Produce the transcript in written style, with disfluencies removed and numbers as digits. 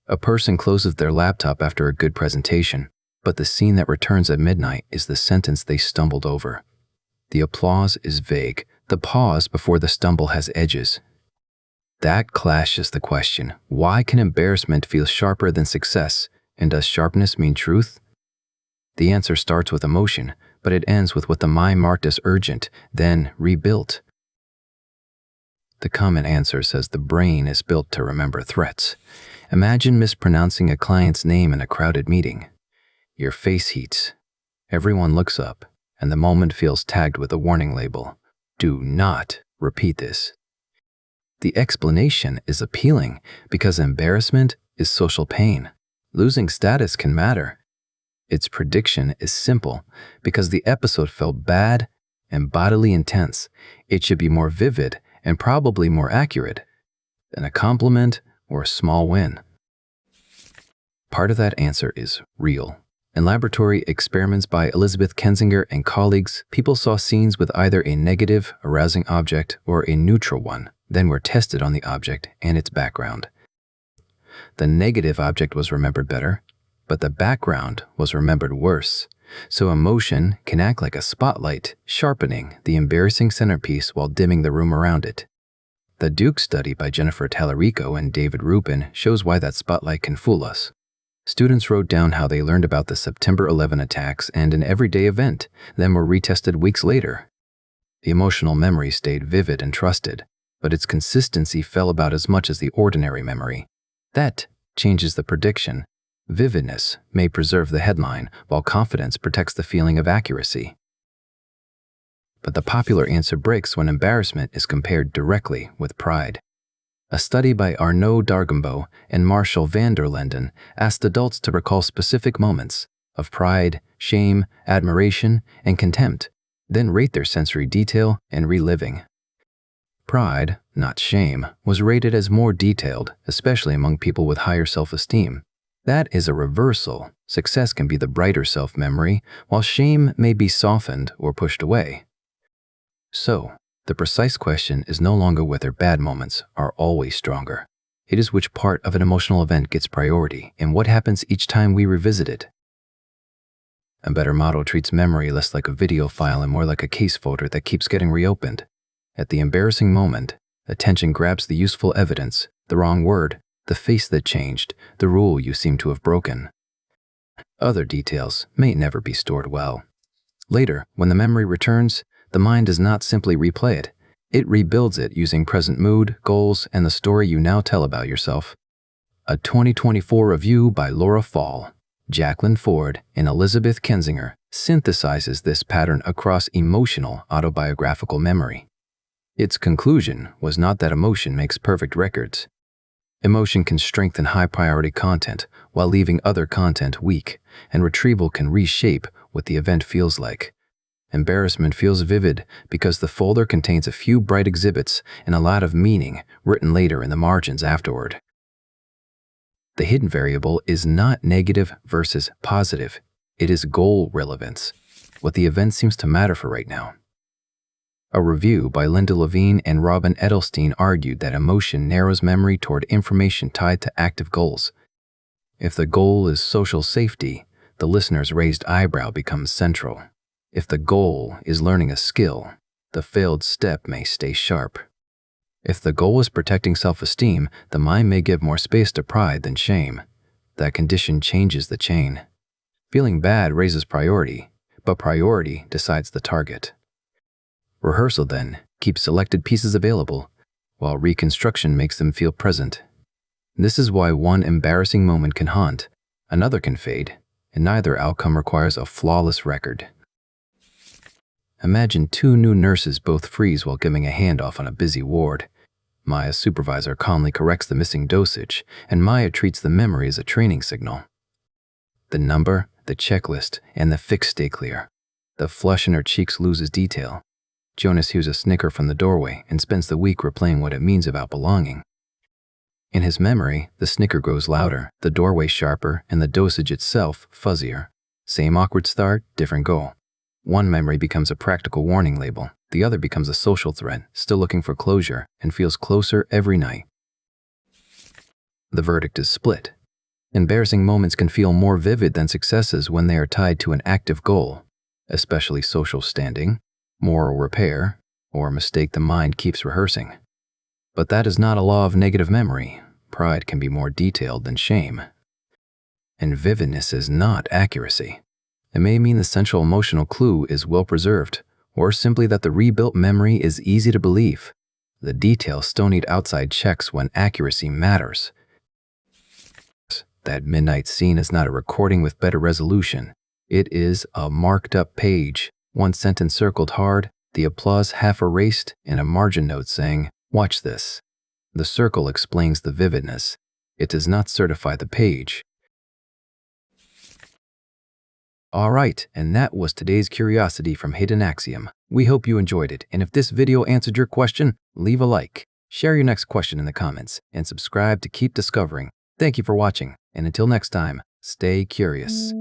A person closes their laptop after a good presentation, but the scene that returns at midnight is the sentence they stumbled over. The applause is vague. The pause before the stumble has edges. That clashes the question, why can embarrassment feel sharper than success, and does sharpness mean truth? The answer starts with emotion, but it ends with what the mind marked as urgent, then rebuilt. The common answer says the brain is built to remember threats. Imagine mispronouncing a client's name in a crowded meeting. Your face heats. Everyone looks up, and the moment feels tagged with a warning label. Do not repeat this. The explanation is appealing because embarrassment is social pain. Losing status can matter. Its prediction is simple because the episode felt bad and bodily intense. It should be more vivid and probably more accurate than a compliment or a small win. Part of that answer is real. In laboratory experiments by Elizabeth Kensinger and colleagues, people saw scenes with either a negative, arousing object or a neutral one, then were tested on the object and its background. The negative object was remembered better, but the background was remembered worse. So emotion can act like a spotlight, sharpening the embarrassing centerpiece while dimming the room around it. The Duke study by Jennifer Tallarico and David Rubin shows why that spotlight can fool us. Students wrote down how they learned about the September 11 attacks and an everyday event, then were retested weeks later. The emotional memory stayed vivid and trusted, but its consistency fell about as much as the ordinary memory. That changes the prediction. Vividness may preserve the headline, while confidence protects the feeling of accuracy. But the popular answer breaks when embarrassment is compared directly with pride. A study by Arnaud Dargambeau and Marshall van der Linden asked adults to recall specific moments of pride, shame, admiration, and contempt, then rate their sensory detail and reliving. Pride, not shame, was rated as more detailed, especially among people with higher self-esteem. That is a reversal. Success can be the brighter self-memory, while shame may be softened or pushed away. So, the precise question is no longer whether bad moments are always stronger. It is which part of an emotional event gets priority and what happens each time we revisit it. A better model treats memory less like a video file and more like a case folder that keeps getting reopened. At the embarrassing moment, attention grabs the useful evidence, the wrong word, the face that changed, the rule you seem to have broken. Other details may never be stored well. Later, when the memory returns, the mind does not simply replay it. It rebuilds it using present mood, goals, and the story you now tell about yourself. A 2024 review by Laura Fall, Jacqueline Ford, and Elizabeth Kensinger synthesizes this pattern across emotional autobiographical memory. Its conclusion was not that emotion makes perfect records. Emotion can strengthen high-priority content while leaving other content weak, and retrieval can reshape what the event feels like. Embarrassment feels vivid because the folder contains a few bright exhibits and a lot of meaning written later in the margins afterward. The hidden variable is not negative versus positive. It is goal relevance, what the event seems to matter for right now. A review by Linda Levine and Robin Edelstein argued that emotion narrows memory toward information tied to active goals. If the goal is social safety, the listener's raised eyebrow becomes central. If the goal is learning a skill, the failed step may stay sharp. If the goal is protecting self-esteem, the mind may give more space to pride than shame. That condition changes the chain. Feeling bad raises priority, but priority decides the target. Rehearsal, then, keeps selected pieces available, while reconstruction makes them feel present. This is why one embarrassing moment can haunt, another can fade, and neither outcome requires a flawless record. Imagine two new nurses both freeze while giving a handoff on a busy ward. Maya's supervisor calmly corrects the missing dosage, and Maya treats the memory as a training signal. The number, the checklist, and the fix stay clear. The flush in her cheeks loses detail. Jonas hears a snicker from the doorway and spends the week replaying what it means about belonging. In his memory, the snicker grows louder, the doorway sharper, and the dosage itself fuzzier. Same awkward start, different goal. One memory becomes a practical warning label. The other becomes a social threat, still looking for closure, and feels closer every night. The verdict is split. Embarrassing moments can feel more vivid than successes when they are tied to an active goal, especially social standing, moral repair, or a mistake the mind keeps rehearsing. But that is not a law of negative memory. Pride can be more detailed than shame. And vividness is not accuracy. It may mean the central emotional clue is well preserved, or simply that the rebuilt memory is easy to believe. The details still need outside checks when accuracy matters. That midnight scene is not a recording with better resolution. It is a marked up page, one sentence circled hard, the applause half erased, and a margin note saying, "Watch this." The circle explains the vividness. It does not certify the page. Alright, and that was today's curiosity from Hidden Axiom. We hope you enjoyed it, and if this video answered your question, leave a like, share your next question in the comments, and subscribe to keep discovering. Thank you for watching, and until next time, stay curious.